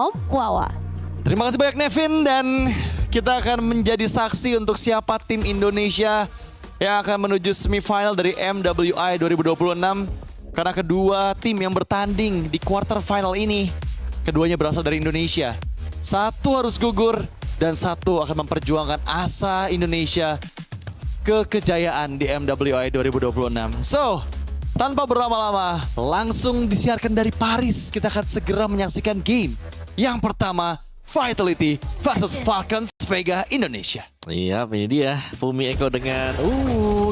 Om Wawa. Terima kasih banyak Nevin, dan kita akan menjadi saksi untuk siapa tim Indonesia yang akan menuju semifinal dari MWI 2026. Karena kedua tim yang bertanding di quarter final ini, keduanya berasal dari Indonesia. Satu harus gugur dan satu akan memperjuangkan asa Indonesia ke kejayaan di MWI 2026. So, tanpa berlama-lama, langsung disiarkan dari Paris. Kita akan segera menyaksikan game yang pertama, Vitality versus Falcons Vega Indonesia. Iya, ini dia Fumi Eko dengan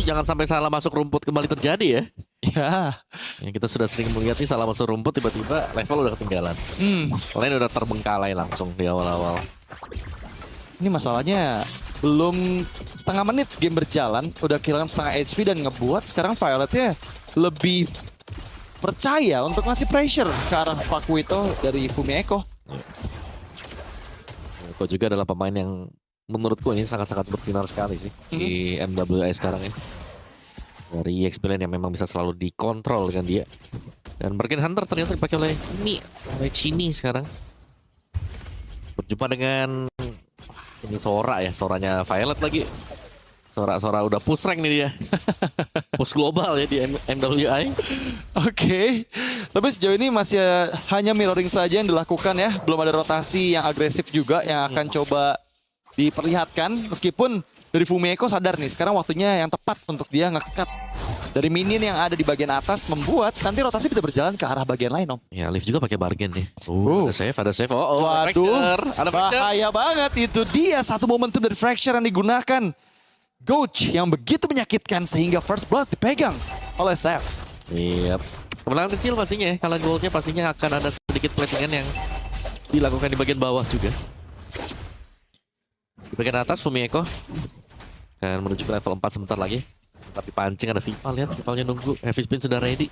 jangan sampai salah masuk rumput kembali terjadi ya. Ya, Yang kita sudah sering melihat nih, salah masuk rumput tiba-tiba level udah ketinggalan. Lain udah terbengkalai langsung di awal-awal. ini masalahnya belum setengah menit game berjalan, udah kehilangan setengah HP dan ngebuat sekarang Violetnya lebih percaya untuk ngasih pressure ke arah Pakuito dari Fumi Eko. Eko juga adalah pemain yang menurutku ini sangat-sangat bersinar sekali sih di MWI sekarang ya. Dari experience yang memang bisa selalu dikontrol dengan dia. Dan Bargain Hunter ternyata dipakai oleh Chini sekarang. Berjumpa dengan ini Sora ya, Soranya Violet lagi. Sora udah push rank nih dia. Push global ya di MWI. Oke, tapi sejauh ini masih hanya mirroring saja yang dilakukan ya. Belum ada rotasi yang agresif juga yang akan coba diperlihatkan. Meskipun dari Fumi Eko sadar nih, sekarang waktunya yang tepat untuk dia nge-cut dari minion yang ada di bagian atas, membuat nanti rotasi bisa berjalan ke arah bagian lain, Om. Ya, Leaf juga pakai bargain nih. Ada save. Waduh, Fracture. Ada Fracture. bahaya banget. Itu dia satu momentum dari Fracture yang digunakan. Goach yang begitu menyakitkan sehingga first blood dipegang oleh Seth. Iya. Kemenangan kecil pastinya ya. Kalau goldnya pastinya akan ada sedikit platingan yang dilakukan di bagian bawah juga. Di bagian atas Fumi Eko akan menuju ke level 4 sebentar lagi. Tapi pancing ada Vival, lihat Vivalnya nunggu. Heavy spin sudah ready.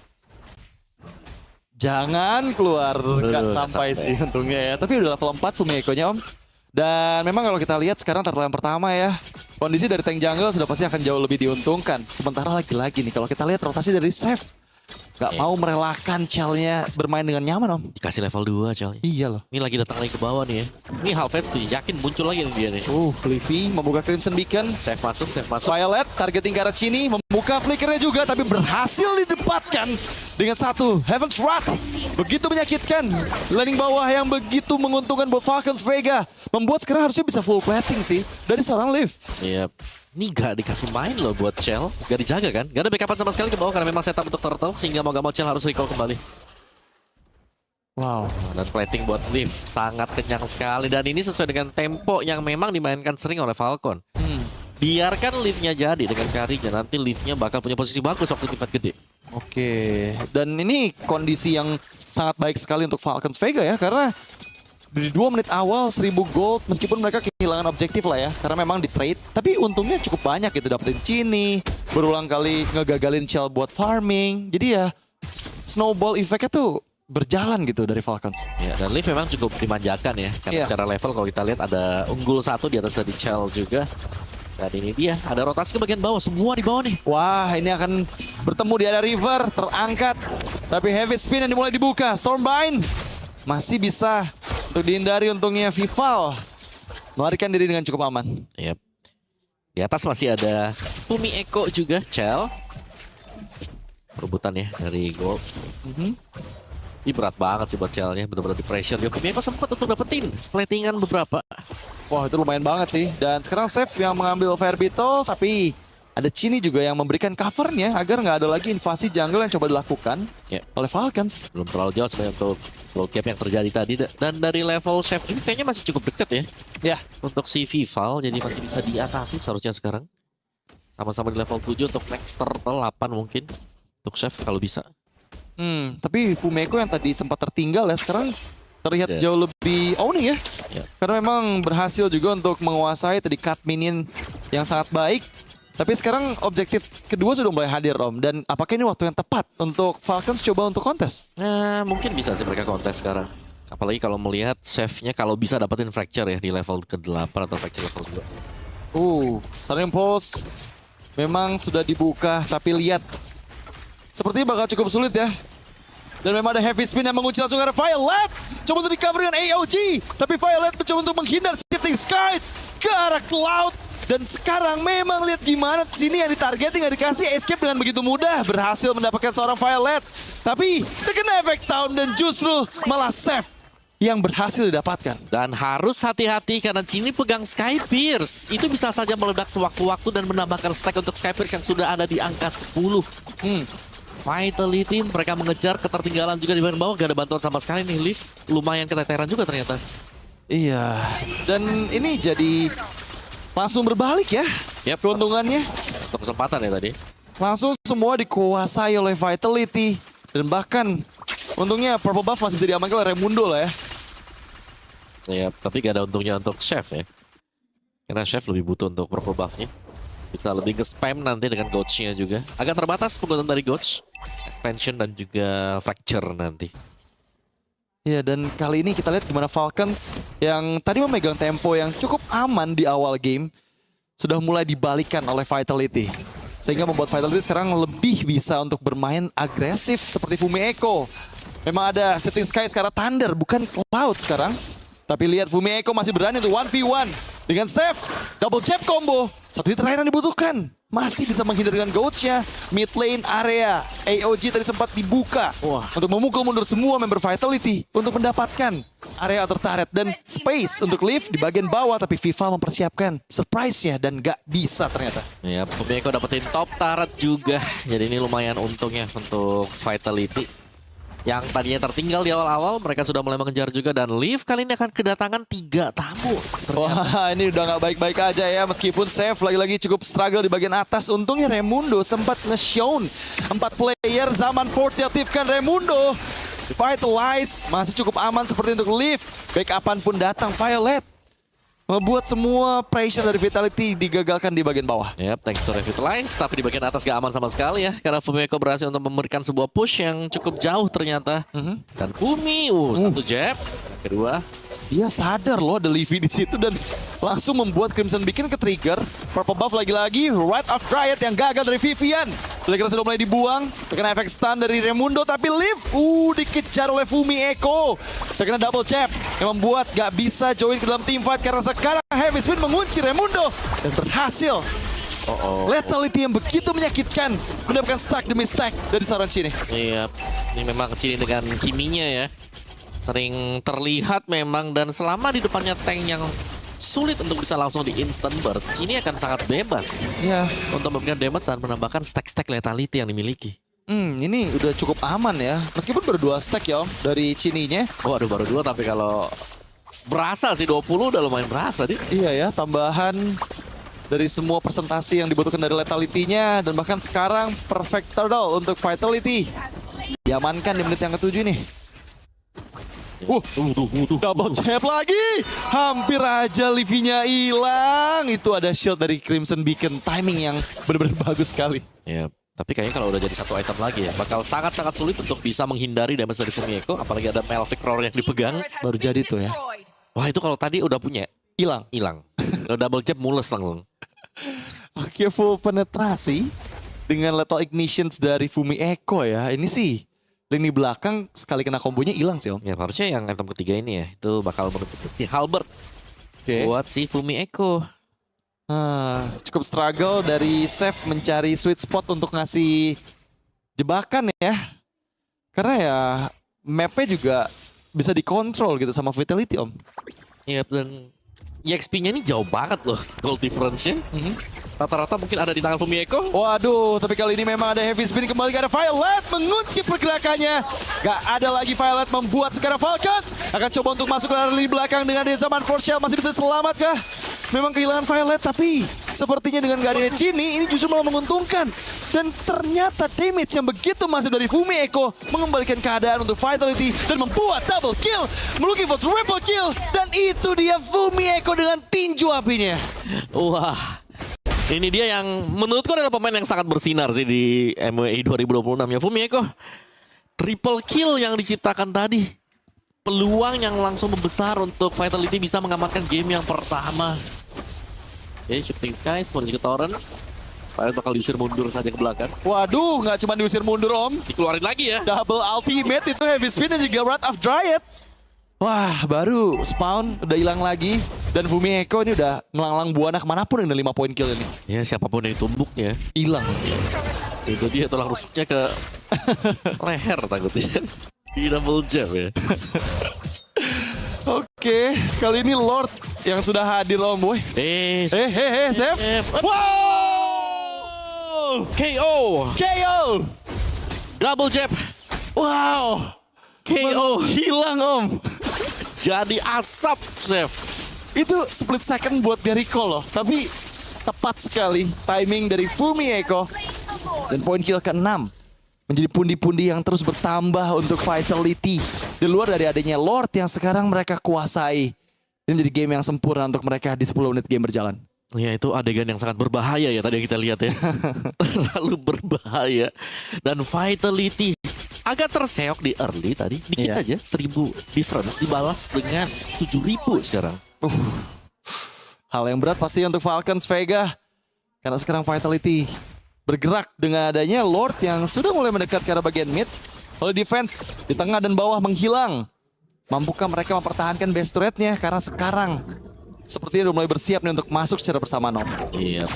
Jangan keluar, nggak sampai sih untungnya ya. Tapi udah level 4 Fumi Eko-nya, Om. Dan memang kalau kita lihat sekarang turtle yang pertama ya, kondisi dari tank jungle sudah pasti akan jauh lebih diuntungkan. Sementara lagi-lagi nih, kalau kita lihat rotasi dari Seth, gak mau merelakan Chell-nya bermain dengan nyaman, Om. Dikasih level 2 Charlie. Iya loh. Ini lagi datang lagi ke bawah nih ya. Ini half HP, yakin muncul lagi nih dia nih. Livy membuka Crimson Beacon. Save masuk. Violet targeting ke arah sini, membuka flickernya juga, tapi berhasil didapatkan dengan satu Heaven's Wrath. Begitu menyakitkan, landing bawah yang begitu menguntungkan buat Falcons Vega, membuat sekarang harusnya bisa full plating sih dari seorang Liv. Iya. Ini gak dikasih main loh buat Chell. Gak dijaga kan? Gak ada backupan sama sekali ke bawah karena memang setup untuk turtle, sehingga mau gak mau Chell harus recall kembali. Wow. Dan plating buat Liv sangat kenyang sekali. Dan ini sesuai dengan tempo yang memang dimainkan sering oleh Falcon. Biarkan Livnya jadi dengan carry-nya. Nanti Livnya bakal punya posisi bagus waktu tingkat gede. Oke. Dan ini kondisi yang sangat baik sekali untuk Falcons Vega ya, karena di 2 menit awal 1000 gold, meskipun mereka kehilangan objektif lah ya, karena memang di trade, tapi untungnya cukup banyak gitu, dapetin Chini, berulang kali ngegagalin Chell buat farming, jadi ya snowball effect-nya tuh berjalan gitu dari Falcons. Ya, dan Liv memang cukup dimanjakan ya, karena Iya. secara level kalau kita lihat ada unggul 1 di atas dari Chell juga. Dan ini dia, ada rotasi ke bagian bawah, semua di bawah nih. Wah, ini akan bertemu di area river, terangkat, tapi heavy spin yang dimulai dibuka, Stormbind masih bisa untuk dihindari, untungnya Vival melarikan diri dengan cukup aman. Yep. Di atas masih ada Fumi Eko juga, Chell. Perebutan ya dari gold. Ini berat banget sih buat Chell-nya, benar-benar di pressure. Ya, Fumi Eko sempat untuk dapetin platingan beberapa. Wah, itu lumayan banget sih. Dan sekarang Seth yang mengambil Fire Beetle, tapi ada Chini juga yang memberikan covernya agar nggak ada lagi invasi jungle yang coba dilakukan oleh Falcons. Belum terlalu jauh sebenarnya untuk low cap yang terjadi tadi. Dan dari level chef ini kayaknya masih cukup dekat ya. Ya, Untuk si Vival, jadi masih bisa diatasi seharusnya sekarang. Sama-sama di level 7 untuk next turtle 8 mungkin. Untuk chef kalau bisa. tapi Fumeko yang tadi sempat tertinggal ya, sekarang terlihat jauh lebih owning ya. Karena memang berhasil juga untuk menguasai tadi cut minion yang sangat baik. Tapi sekarang objektif kedua sudah mulai hadir, Om. Dan apakah ini waktu yang tepat untuk Falcons coba untuk kontes? Nah, mungkin bisa sih mereka kontes sekarang. Apalagi kalau melihat chefnya kalau bisa dapetin fracture ya di level ke-8 atau fracture level 2. Stunning Pulse memang sudah dibuka, tapi lihat sepertinya bakal cukup sulit ya. Dan memang ada heavy spin yang mengunci langsung ke arah Violet. Coba untuk di cover dengan AOG. Tapi Violet mencoba untuk menghindar Shifting Skies ke arah Cloud. Dan sekarang memang lihat gimana sini yang ditargeting, yang dikasih escape dengan begitu mudah. Berhasil mendapatkan seorang Violet. Tapi terkena efek Town dan justru malah Seth yang berhasil didapatkan. Dan harus hati-hati karena Cini pegang Sky Pierce. Itu bisa saja meledak sewaktu-waktu dan menambahkan stack untuk Sky Pierce yang sudah ada di angka 10. Vitality mereka mengejar ketertinggalan juga di bagian bawah. Gak ada bantuan sama sekali nih. Liv lumayan keteteran juga ternyata. Iya. Dan ini jadi langsung berbalik ya. Yep. Keuntungannya. Untuk kesempatan ya tadi. Langsung semua dikuasai oleh Vitality. Dan bahkan untungnya purple buff masih bisa diamankan oleh Raimundo lah ya. Ya, tapi gak ada untungnya untuk Chef ya. Karena Chef lebih butuh untuk purple buff-nya. Bisa lebih ke spam nanti dengan Gouch-nya juga. Agak terbatas penggunaan dari Gouch. Expansion dan juga Fracture nanti. Ya, dan kali ini kita lihat gimana Falcons yang tadi memegang tempo yang cukup aman di awal game sudah mulai dibalikan oleh Vitality. Sehingga membuat Vitality sekarang lebih bisa untuk bermain agresif seperti Fumi Echo. Memang ada Shifting Sky sekarang Thunder, bukan Cloud sekarang. Tapi lihat Fumi Echo masih berani untuk 1v1 dengan Seth. Double jab combo. Satu hit terakhir yang dibutuhkan. Masih bisa menghindar dengan Gouch-nya. Mid lane area. AOG tadi sempat dibuka. Wah. Untuk memukul mundur semua member Vitality. Untuk mendapatkan area outer turret. Dan space untuk Liv di bagian bawah. Tapi FIFA mempersiapkan surprise-nya. Dan gak bisa ternyata. Ya, Fumiko dapetin top turret juga. Jadi ini lumayan untungnya untuk Vitality. Yang tadinya tertinggal di awal-awal, mereka sudah mulai mengejar juga. Dan Liv kali ini akan kedatangan 3 tamu. Wah, ini udah nggak baik-baik aja ya. Meskipun Seth lagi-lagi cukup struggle di bagian atas. Untungnya Raimundo sempat nge-shown 4 player zaman Force diaktifkan Raimundo. Vitalize masih cukup aman seperti untuk Liv. Backupan pun datang Violet. Membuat semua pressure dari Vitality digagalkan di bagian bawah. Yap, thanks to Revitalize. Tapi di bagian atas gak aman sama sekali ya. Karena Fumiko berhasil untuk memberikan sebuah push yang cukup jauh ternyata. Dan Fumi, satu jab. Kedua. Dia sadar loh ada Livy di situ dan langsung membuat Crimson bikin ke trigger. Purple buff lagi-lagi, Right of Riot yang gagal dari Vivian. Kira-kira sudah mulai dibuang, terkena efek stun dari Raimundo tapi Liv dikejar oleh Fumi Echo. Terkena double jab yang membuat gak bisa join ke dalam team fight karena sekarang Heavy Spin mengunci Raimundo dan berhasil. Lethality yang begitu menyakitkan mendapatkan stack demi stack dari seorang Cini. Iya, ini memang Cini dengan kiminya ya. Sering terlihat memang dan selama di depannya tank yang sulit untuk bisa langsung di instant burst, Cini akan sangat bebas untuk memberikan damage dan menambahkan stack-stack lethality yang dimiliki. Ini udah cukup aman ya. Meskipun baru 2 stack ya Om dari Cininya. Waduh, baru 2 tapi kalau berasa sih 20 udah lumayan berasa dia. Iya ya, tambahan dari semua presentasi yang dibutuhkan dari lethality-nya. Dan bahkan sekarang perfect turtle untuk Vitality. Diamankan di menit yang ke-7 nih. Double jab lagi. Hampir aja Livy-nya hilang. Itu ada shield dari Crimson Beacon. Timing yang benar-benar bagus sekali. Ya, tapi kayaknya kalau udah jadi satu item lagi ya, bakal sangat-sangat sulit untuk bisa menghindari damage dari Fumiko. Apalagi ada Melvic Roar yang dipegang. Baru jadi tuh ya. Wah, itu kalau tadi udah punya, Hilang. Kalau double jab mules langsung. Oke, full penetrasi dengan lethal ignitions dari Fumi Echo ya. Ini sih lini belakang sekali kena kombonya hilang sih Om. Ya harusnya yang item ketiga ini ya, itu bakal menutup si Halbert buat si Fumi Echo. Cukup struggle dari Seth mencari sweet spot untuk ngasih jebakan ya. Karena ya mapnya juga bisa dikontrol gitu sama Vitality Om. Iya, dan EXP-nya ini jauh banget loh goal difference-nya. Rata-rata mungkin ada di tangan Fumiko. Waduh, tapi kali ini memang ada heavy spin kembali ke arah Violet mengunci pergerakannya. Gak ada lagi Violet membuat sekarang Falcons akan coba untuk masuk ke arah lini belakang dengan Zaman Force Shell. Masih bisa selamat kah? Memang kehilangan Violet tapi sepertinya dengan gak adanya Cini ini justru malah menguntungkan. Dan ternyata damage yang begitu masif dari Fumi Echo mengembalikan keadaan untuk Vitality dan membuat double kill. Looking for triple kill dan itu dia Fumi Echo dengan tinju apinya. Wah. Ini dia yang menurutku adalah pemain yang sangat bersinar sih di MWI 2026 ya. Fumiko. Triple kill yang diciptakan tadi. Peluang yang langsung membesar untuk Vitality bisa mengamankan game yang pertama. Oke, Shifting Skies menuju ke Torrent. Violet bakal diusir mundur saja ke belakang. Waduh, nggak cuma diusir mundur Om. Dikeluarin lagi ya. Double ultimate itu Heavy Spin dan juga Wrath of Dryad. Wah, baru spawn udah hilang lagi. Dan Fumi Echo ini udah melanglang buana kemanapun dengan 5 poin kill ini. Ya siapapun yang ditumbuk ya. Hilang. Itu dia tulang rusuknya ke leher takutnya. Di double jab ya. Oke, kali ini Lord yang sudah hadir Om Boy. Save. Wow! KO. KO! Double jab. Wow! KO. Hilang Om. Jadi asap, Chef. Itu split second buat dia recall loh. Tapi tepat sekali timing dari Fumi Echo. Dan poin kill ke-6 menjadi pundi-pundi yang terus bertambah untuk Vitality. Di luar dari adanya Lord yang sekarang mereka kuasai. Ini menjadi game yang sempurna untuk mereka di 10 menit game berjalan. Ya itu adegan yang sangat berbahaya ya tadi yang kita lihat ya. Terlalu berbahaya. Dan Vitality agak terseok di early tadi. Dikit aja 1000 difference dibalas dengan 7000 sekarang. Hal yang berat pasti untuk Falcons Vega. Karena sekarang Vitality bergerak dengan adanya Lord yang sudah mulai mendekat ke arah bagian mid. Lalu defense di tengah dan bawah menghilang. Mampukah mereka mempertahankan base turret-nya? Karena sekarang sepertinya udah mulai bersiap nih untuk masuk secara bersamaan. Iya.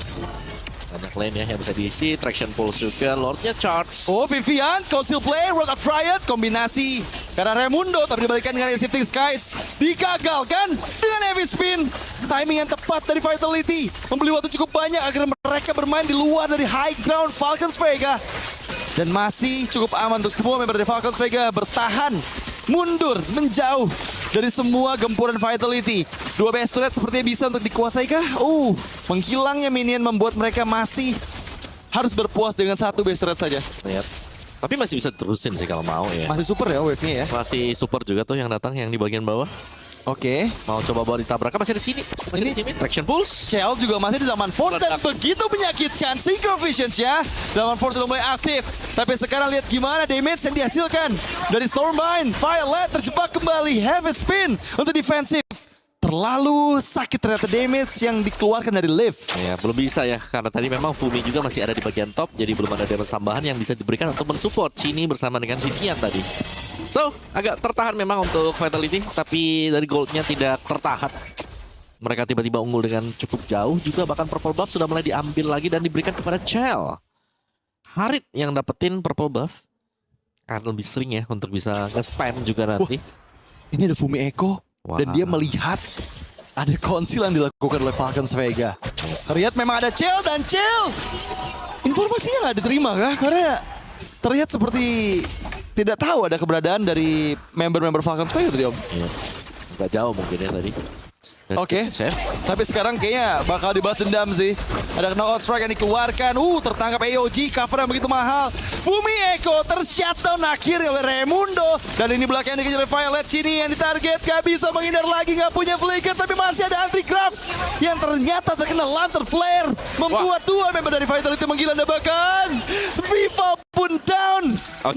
Banyak lane ya yang bisa diisi. Traction Pulse juga. Lordnya charge. Oh, Vivian, Council Play, Rock of Riot, kombinasi. Karena Raimundo tapi dibalikan dengan Shifting Skies. Digagalkan dengan Heavy Spin. Timing yang tepat dari Vitality. Membeli waktu cukup banyak agar mereka bermain di luar dari high ground Falcons Vega. Dan masih cukup aman untuk semua member dari Falcons Vega bertahan. Mundur, menjauh dari semua gempuran Vitality. Dua base turret sepertinya bisa untuk dikuasai kah? Menghilangnya minion membuat mereka masih harus berpuas dengan satu base turret saja. Lihat. Tapi masih bisa terusin sih kalau mau ya. Masih super ya wave-nya ya. Masih super juga tuh yang datang yang di bagian bawah. Oke. Mau coba bawa ditabrakan masih ada Cini. Masih ada Cini. Traction Pulse. Chell juga masih di zaman Force dan begitu menyakitkan Synchro Visions-nya. Zaman Force sudah mulai aktif. Tapi sekarang lihat gimana damage yang dihasilkan dari Stormbind. Violet terjebak kembali. Heavy Spin untuk defensif. Terlalu sakit ternyata damage yang dikeluarkan dari Liv. Ya belum bisa ya karena tadi memang Fumi juga masih ada di bagian top. Jadi belum ada damage tambahan yang bisa diberikan untuk mensupport Cini bersama dengan Vivian tadi. So, agak tertahan memang untuk Vitality, tapi dari goldnya tidak tertahan. Mereka tiba-tiba unggul dengan cukup jauh, juga bahkan purple buff sudah mulai diambil lagi dan diberikan kepada Chell. Harit yang dapetin purple buff akan lebih sering ya untuk bisa nge-spam juga nanti. Ini ada Fumi Echo dan Wah. dia melihat ada konsil yang dilakukan oleh Falcons Vega. Terlihat memang ada Chell dan Chell. Informasinya nggak diterima kah? Karena terlihat seperti tidak tahu ada keberadaan dari member-member Falcons Vega tadi Om. Iya. Agak jauh mungkin ya tadi. Oke. Chef. Tapi sekarang kayaknya bakal dibalas dendam sih. Ada knockout strike yang dikeluarkan. Tertangkap AOG, cover yang begitu mahal. Fumi Echo tershutdown akhirnya oleh Raimundo. Dan ini belakang yang dikejar oleh Violet. Cini yang ditarget, gak bisa menghindar lagi, gak punya flicker. Tapi masih ada anti-craft yang ternyata terkena lantern flare. Membuat dua member dari Vitality menggila bahkan. Viva pun down.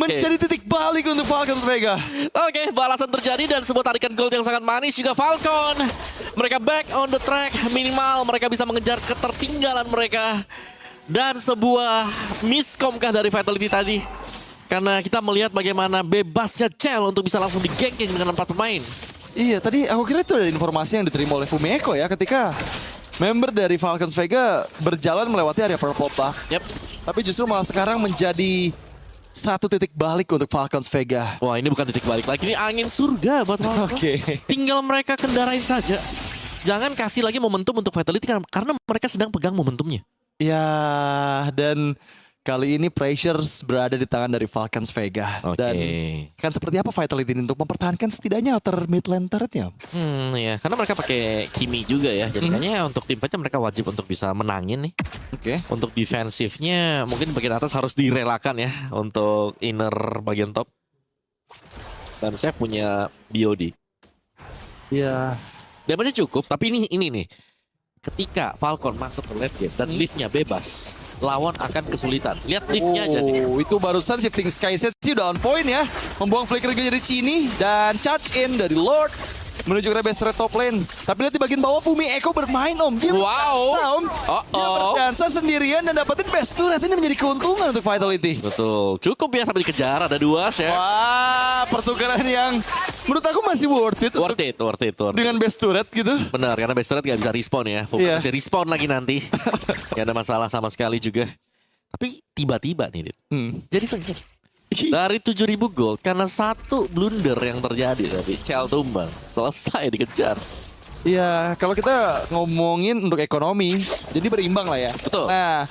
Menjadi titik balik untuk Falcons Vega. Oke, balasan terjadi dan sebuah tarikan gold yang sangat manis juga Falcon. Mereka back on the track, minimal mereka bisa mengejar ketertinggalan mereka. Dan sebuah miscomkah dari Vitality tadi. Karena kita melihat bagaimana bebasnya Chell untuk bisa langsung di-ganking dengan 4 pemain. Iya, tadi aku kira itu ada informasi yang diterima oleh Fumi Echo ya ketika member dari Falcons Vega berjalan melewati area purple buff. Yep. Tapi justru malah sekarang menjadi satu titik balik untuk Falcons Vega. Wah, ini bukan titik balik lagi, ini angin surga buat Falcon. Oke. Tinggal mereka kendarain saja. Jangan kasih lagi momentum untuk Vitality karena mereka sedang pegang momentumnya. Ya, dan kali ini pressures berada di tangan dari Falcons Vega. Oke. Dan kan seperti apa Vitality ini untuk mempertahankan setidaknya outer mid lane turret-nya? Ya, karena mereka pakai Kimi juga ya. Jadi kayaknya untuk tim fightnya mereka wajib untuk bisa menangin nih. Oke. Untuk defensifnya mungkin bagian atas harus direlakan ya untuk inner bagian top. Dan Chef punya BOD. Ya. Damage-nya cukup, tapi ini nih. Ketika Falcon masuk ke left gate dan liftnya bebas, lawan akan kesulitan. Lihat liftnya aja nih. Itu barusan Shifting Skies sih udah on point ya. Membuang flicker dari Cini dan charge in dari Lord. menuju ke best trade top lane. Tapi lihat di bagian bawah Fumi Eko bermain om. Dia Wow. berdansa, om. Dia berdansa sendirian dan dapetin best turret. Ini menjadi keuntungan untuk Vitality. Betul, cukup ya sampai dikejar, ada 2 ya. Wah, pertukaran yang menurut aku masih worth it. Worth it. Dengan best turret gitu. Benar, karena best turret gak bisa respawn ya. Iya. Fokus respawn lagi nanti. Gak ada masalah sama sekali juga. Tapi tiba-tiba nih, Dit. Jadi sengit. Dari 7.000 gold, karena satu blunder yang terjadi tadi, Chell tumbang, selesai dikejar. Iya, kalau kita ngomongin untuk ekonomi, jadi berimbang lah ya. Betul. Nah,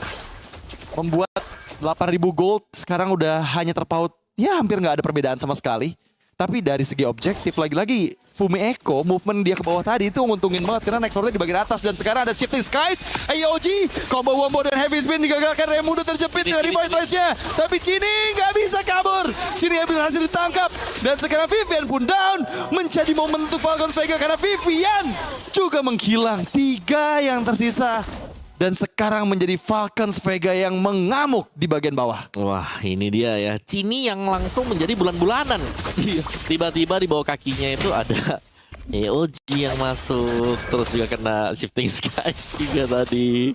membuat 8.000 gold sekarang udah hanya terpaut, ya hampir nggak ada perbedaan sama sekali. Tapi dari segi objektif, lagi-lagi Fumi Eko, movement dia ke bawah tadi itu nguntungin banget karena next order di bagian atas. Dan sekarang ada Shifting Skies, AOG, combo wombo dan heavy spin digagalkan. Raimundo terjepit dari Voidlash-nya. Tapi Cini nggak bisa kabur. Cini berhasil ditangkap. Dan sekarang Vivian pun down. Menjadi momen untuk Falcons Vega karena Vivian juga menghilang. 3 yang tersisa. Dan sekarang menjadi Falcons Vega yang mengamuk di bagian bawah. Wah, ini dia ya. Cini yang langsung menjadi bulan-bulanan. Iya. Tiba-tiba di bawah kakinya itu ada AOG yang masuk. Terus juga kena Shifting Skies juga tadi.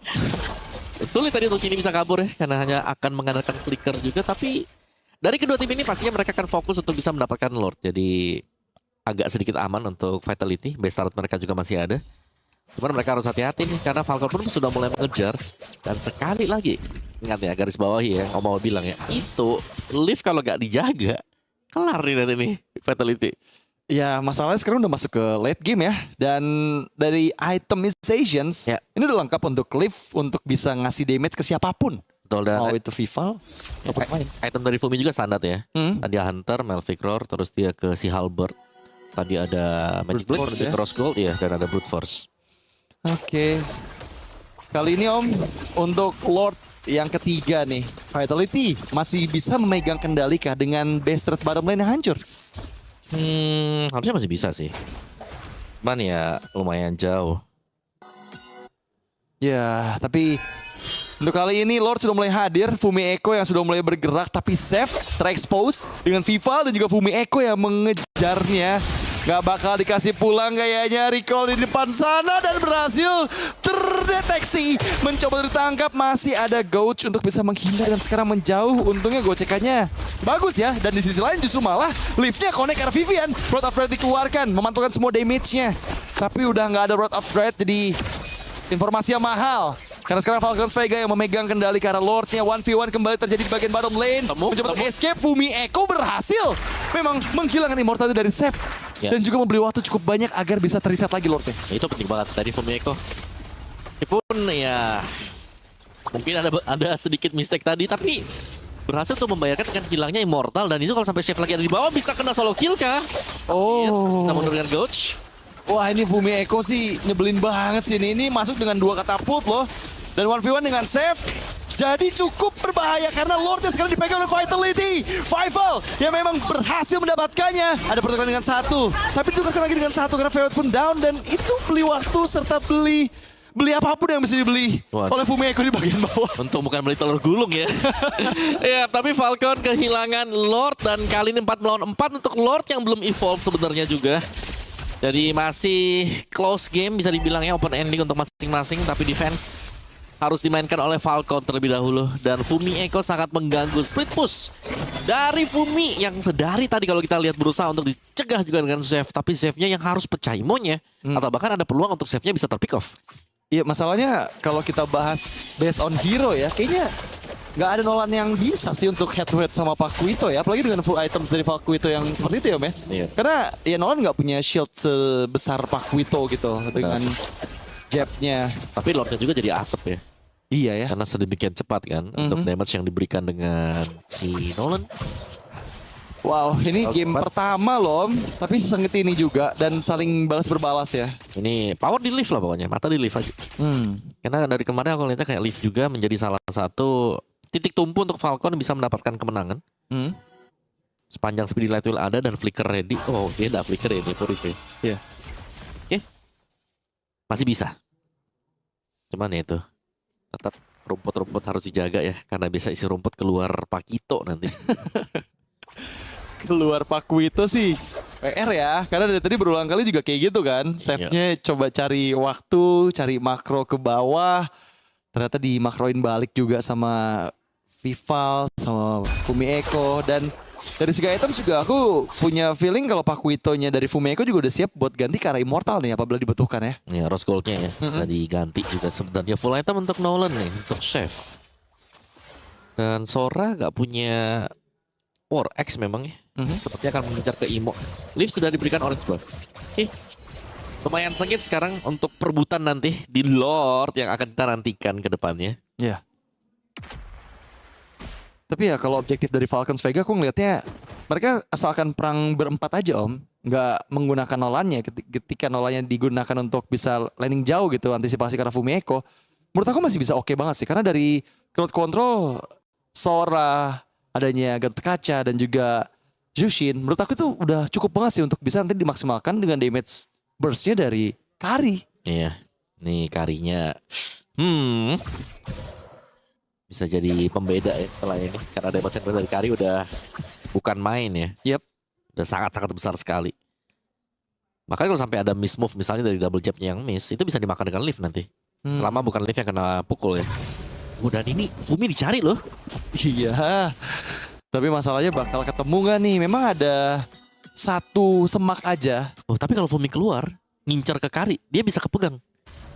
Sulit tadi untuk Cini bisa kabur ya. Karena hanya akan mengandalkan flicker juga. Tapi dari kedua tim ini pastinya mereka akan fokus untuk bisa mendapatkan Lord. Jadi agak sedikit aman untuk Vitality. Base turret mereka juga masih ada. Cuman mereka harus hati-hati nih karena Falcon pun sudah mulai mengejar. Dan sekali lagi, ingat ya garis bawahi ya, Om mau bilang ya, itu lift kalau gak dijaga, kelar nih nanti nih Vitality. Ya masalahnya sekarang udah masuk ke late game ya. Dan dari itemizations, Ya. ini udah lengkap untuk Cliff untuk bisa ngasih damage ke siapapun. Betul, dan Mau itu Vival, ataupun main. item dari Fumi juga standar ya. Tadi Hunter, Melvic Roar, terus dia ke si Halberd. Tadi ada Magic Brute Blade, Force ya. Cross Gold, ya, dan ada Brute Force. Oke. Kali ini Om, untuk Lord yang ketiga nih, Vitality masih bisa memegang kendali kah dengan base trade bottom lane yang hancur? Harusnya masih bisa sih. Cuman ya lumayan jauh. Ya, tapi untuk kali ini Lord sudah mulai hadir. Fumi Eko yang sudah mulai bergerak, tapi safe, terexpose dengan Vival dan juga Fumi Eko yang mengejarnya. Gak bakal dikasih pulang kayaknya. Recall di depan sana dan berhasil terdeteksi. Mencoba ditangkap, masih ada Gouch untuk bisa menghindar dan sekarang menjauh. Untungnya gocekannya bagus ya. Dan di sisi lain justru malah liftnya connect karena Vivian. Rod of Dread dikeluarkan, memantulkan semua damage-nya. Tapi udah gak ada Rod of Dread, jadi informasi yang mahal. Karena sekarang Falcons Vega yang memegang kendali karena Lordnya 1v1 kembali terjadi di bagian bottom lane. Mencoba untuk escape, Fumi Eko berhasil memang menghilangkan immortality dari Seth. Ya. Dan juga membeli waktu cukup banyak agar bisa terreset lagi Lordnya. Ya, itu penting banget tadi Fumi Eko. Meskipun ya mungkin ada sedikit mistake tadi, tapi berhasil tuh membayarkan dengan hilangnya immortal. Dan itu kalau sampai save lagi ada di bawah bisa kena solo kill kah? Oh. Namun dengan Gouch. Wah ini Fumi Eko sih nyebelin banget sih. Ini masuk dengan 2 katapult loh. Dan 1v1 dengan save. Jadi cukup berbahaya karena Lordnya sekarang dipegang oleh Vitality. Vival yang memang berhasil mendapatkannya. Ada pertukaran dengan 1. Tapi ditukarkan lagi dengan 1 karena Ferret pun down. Dan itu beli waktu serta beli apapun yang bisa dibeli oleh Fumi Eko di bagian bawah. Untuk bukan beli telur gulung ya. Ya, tapi Falcon kehilangan Lord dan kali ini 4 melawan 4 untuk Lord yang belum evolve sebenarnya juga. Jadi masih close game bisa dibilang ya, open ending untuk masing-masing, tapi defense harus dimainkan oleh Falcon terlebih dahulu. Dan Fumi Eko sangat mengganggu split push dari Fumi yang sedari tadi kalau kita lihat berusaha untuk dicegah juga dengan save, tapi save-nya yang harus pecah imunnya atau bahkan ada peluang untuk save-nya bisa terpick off. Iya masalahnya kalau kita bahas based on hero ya, kayaknya nggak ada Nolan yang bisa sih untuk head to head sama Pakuito ya, apalagi dengan full items dari Pakuito yang seperti itu ya Om ya. Iya. Karena ya Nolan nggak punya shield sebesar Pakuito gitu dengan jabnya. Tapi Lordnya juga jadi asap ya. Iya ya. Karena sedemikian cepat kan untuk damage yang diberikan dengan si Nolan. Wow, ini game pertama loh Om, tapi sesengit ini juga dan saling balas berbalas ya. Ini power di lift lah pokoknya, mata di lift aja. Karena dari kemarin aku lihatnya kayak lift juga menjadi salah satu titik tumpu untuk Falcon bisa mendapatkan kemenangan. Sepanjang speedy light wheel ada dan flicker ready. Oh, dia ada flicker ya, dia Purif ya. Iya. Oke. Masih bisa. Cuman ya itu, tetap rumput-rumput harus dijaga ya, karena bisa isi rumput keluar Pakito nanti. Keluar Pakuito sih PR ya, karena dari tadi berulang kali juga kayak gitu kan. Save-nya coba cari waktu, cari makro ke bawah. Ternyata dimakroin balik juga sama Vival, sama Fumi Eko. Dan dari segi item juga aku punya feeling kalau Pakuitonya dari Fumi Eko juga udah siap buat ganti ke arah Immortal nih apabila dibutuhkan ya. Ya, Rose Gold-nya ya bisa diganti juga sebenarnya. Full item untuk Nolan nih, untuk Chef. Dan Sora gak punya War X memang ya. Sepertinya akan mengejar ke Imo. Leaf sudah diberikan orange buff. Lumayan sengit sekarang untuk perebutan nanti di Lord yang akan kita nantikan ke depannya. Iya. Tapi ya kalau objektif dari Falcons Vega aku ngelihatnya mereka asalkan perang berempat aja om. Nggak menggunakan Nolannya. Ketika Nolannya digunakan untuk bisa landing jauh gitu. Antisipasi karena Fumi Eko. Menurut aku masih bisa oke banget sih. Karena dari crowd control Sora, adanya Gatot Kaca dan juga Jushin, menurut aku itu udah cukup banget sih untuk bisa nanti dimaksimalkan dengan damage burst-nya dari Kari. Iya, nih Karinya bisa jadi pembeda ya setelah ini. Karena damage burst dari Kari udah bukan main ya. Yep. Udah sangat-sangat besar sekali. Makanya kalau sampai ada miss move misalnya dari double jab-nya yang miss, itu bisa dimakan dengan lift nanti. Selama bukan lift yang kena pukul ya. Dan ini Fumi dicari loh. Iya. Tapi masalahnya bakal ketemu gak nih? Memang ada satu semak aja. Oh, tapi kalau Fumi keluar, ngincar ke Kari, dia bisa kepegang.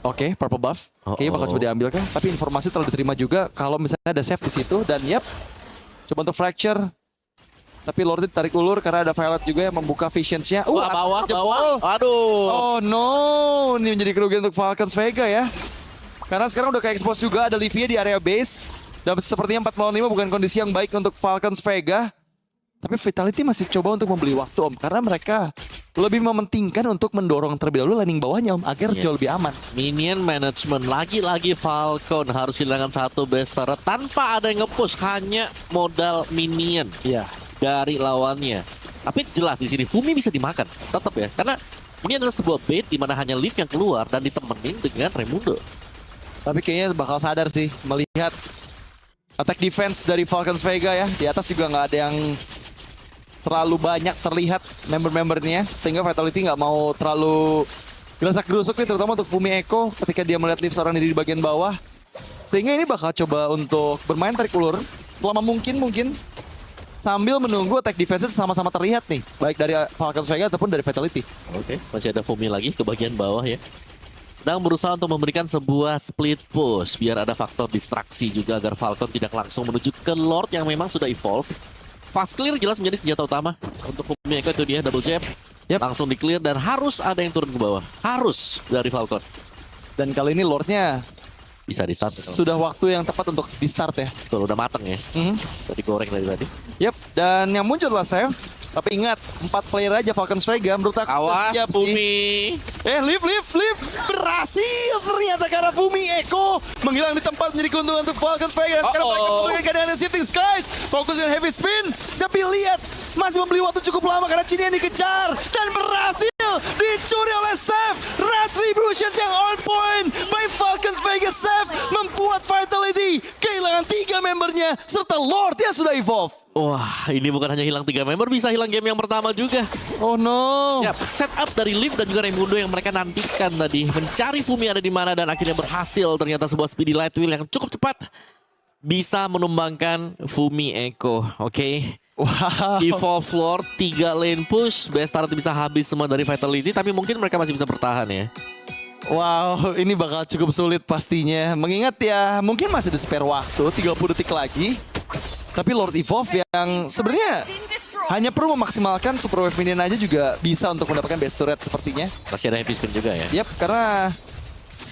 Oke, purple buff. Kayaknya bakal coba diambil kan. Tapi informasi telah diterima juga kalau misalnya ada save di situ. Dan yep, coba untuk fracture. Tapi Lord ditarik ulur karena ada Violet juga yang membuka visions-nya. Bawah. Aduh. Oh no, ini menjadi kerugian untuk Falcons Vega ya. Karena sekarang udah kayak expose juga, ada Livia di area base. Dan sepertinya 4 melawan 5 bukan kondisi yang baik untuk Falcons Vega. Tapi Vitality masih coba untuk membeli waktu om. Karena mereka lebih mementingkan untuk mendorong terlebih dahulu landing bawahnya om. Agar jauh lebih aman. Minion management. Lagi-lagi Falcon harus kehilangan satu base turret tanpa ada yang nge-push. Hanya modal minion dari lawannya. Tapi jelas di sini Fumi bisa dimakan. Tetap ya. Karena ini adalah sebuah bait di mana hanya Leaf yang keluar dan ditemenin dengan Raimundo. Tapi kayaknya bakal sadar sih melihat attack defense dari Falcons Vega ya. Di atas juga nggak ada yang terlalu banyak terlihat member-membernya. Sehingga Vitality nggak mau terlalu gerasak-gerusuk nih. Terutama untuk Fumi Eko ketika dia melihat Leaf seorang diri di bagian bawah. Sehingga ini bakal coba untuk bermain tarik ulur selama mungkin. Sambil menunggu attack defense sama-sama terlihat nih. Baik dari Falcons Vega ataupun dari Vitality. Oke, masih ada Fumi lagi ke bagian bawah ya. Sedang berusaha untuk memberikan sebuah split push biar ada faktor distraksi juga agar Falcon tidak langsung menuju ke Lord yang memang sudah evolve. Fast clear jelas menjadi senjata utama untuk Fumi Eko, itu dia double jab. Langsung di clear dan harus ada yang turun ke bawah. Harus dari Falcon. Dan kali ini Lordnya bisa di start. Sudah waktu yang tepat untuk di start ya. Betul, udah mateng ya. Tadi goreng dari tadi. Yep, dan yang muncul adalah Save. Tapi ingat, 4 player aja Falcons Vega menurut aku awas siap Fumi. Live. Berhasil ternyata karena Fumi Eko menghilang di tempat menjadi keuntungan untuk Falcons Vega. Dan sekarang mereka memberikan keadaan Shifting Skies. Fokus dengan heavy spin. Tapi lihat, masih membeli waktu cukup lama karena Cini yang dikejar. Dan berhasil dicuri oleh Save. Retribution yang on point by Falcons Vega. Save membuat Vitality kehilangan 3 membernya serta Lord yang sudah evolve. Wah, ini bukan hanya hilang 3 member, bisa hilang game yang pertama juga. Oh no. Ya, setup dari Leaf dan juga Raimundo yang mereka nantikan tadi. Mencari Fumi ada di mana dan akhirnya berhasil. Ternyata sebuah speedy light wheel yang cukup cepat bisa menumbangkan Fumi Eko. Oke. Wow. Evolve Lord, 3 lane push. Best start bisa habis semua dari Vitality, tapi mungkin mereka masih bisa bertahan ya. Wow, ini bakal cukup sulit pastinya. Mengingat ya, mungkin masih ada spare waktu, 30 detik lagi. Tapi Lord Evolve yang sebenarnya hanya perlu memaksimalkan Super Wave Minion aja juga bisa untuk mendapatkan best turret sepertinya. Masih ada heavy spin juga ya. Yap, karena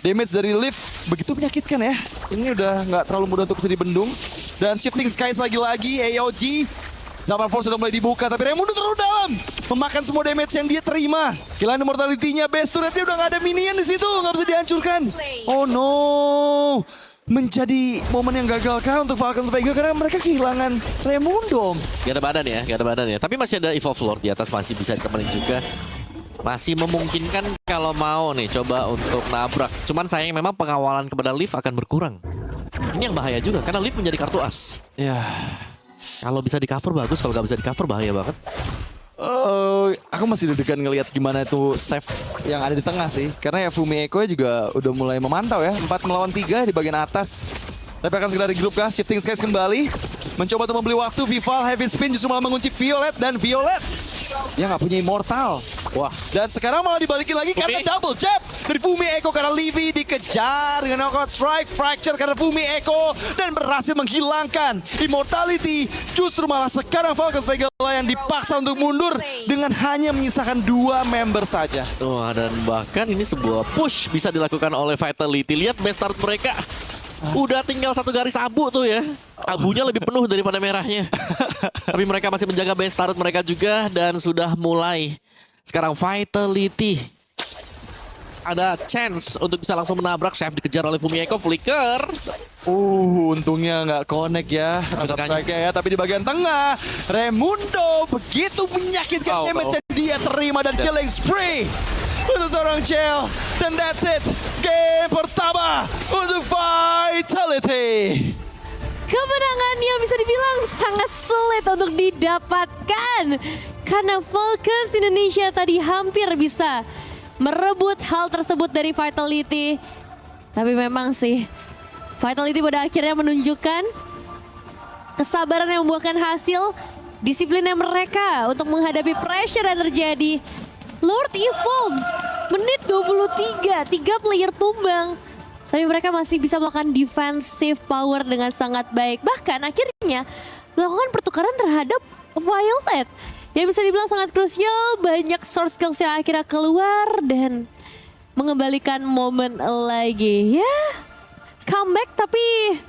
damage dari Leaf begitu menyakitkan ya. Ini udah nggak terlalu mudah untuk bisa dibendung. Dan Shifting Skies lagi-lagi, AOG. Zaman Force sudah mulai dibuka, tapi Raimundo terlalu dalam. Memakan semua damage yang dia terima. Kehilangan immortality-nya, best turret-nya udah nggak ada minion di situ. Nggak bisa dihancurkan. Oh no. Menjadi momen yang gagal kah untuk Falcons Vega karena mereka kehilangan Raimundo. Gak ada badan ya. Tapi masih ada Evolve Lord di atas, masih bisa ditemenin juga. Masih memungkinkan kalau mau nih coba untuk nabrak. Cuman sayang memang pengawalan kepada Leaf akan berkurang. Ini yang bahaya juga karena Leaf menjadi kartu as. Ya. Kalau bisa di cover bagus, kalau nggak bisa di cover bahaya banget. Aku masih deg-degan ngelihat gimana itu save yang ada di tengah sih. Karena ya Fumi Eko juga udah mulai memantau ya. 4 melawan 3 di bagian atas. Tapi akan segera di grup kah? Shifting Skies kembali. Mencoba untuk membeli waktu. Vival Heavy Spin justru malah mengunci Violet. Dan Violet dia nggak punya Immortal. Wah, Dan sekarang malah dibalikin lagi karena double jab dari Fumi Eko karena Livy dikejar dengan knockout strike fracture karena Fumi Eko dan berhasil menghilangkan Immortality. Justru malah sekarang Falcons Vegala yang dipaksa untuk mundur dengan hanya menyisakan 2 member saja. wah, dan bahkan ini sebuah push bisa dilakukan oleh Vitality. Lihat base start mereka. Udah tinggal 1 garis abu tuh ya. Abunya lebih penuh daripada merahnya. Tapi mereka masih menjaga base start mereka juga dan sudah mulai. Sekarang Vitality ada chance untuk bisa langsung menabrak. Chef dikejar oleh Fumi Eko, flicker. Untungnya nggak connect ya. Ya, tapi di bagian tengah, Raimundo begitu menyakitkan damage yang dia terima dan killing spree untuk seorang Chell. Dan that's it. Game pertama untuk Vitality. Kemenangan yang bisa dibilang sangat sulit untuk didapatkan. Karena Falcons Indonesia tadi hampir bisa merebut hal tersebut dari Vitality. Tapi memang sih, Vitality pada akhirnya menunjukkan kesabaran yang membuahkan hasil, disiplinnya mereka untuk menghadapi pressure yang terjadi. Lord Evolve, menit 23, 3 player tumbang. Tapi mereka masih bisa melakukan defensive power dengan sangat baik. Bahkan akhirnya melakukan pertukaran terhadap Violet. Yang bisa dibilang sangat krusial, banyak source skills yang akhirnya keluar dan mengembalikan momen lagi. Ya, comeback tapi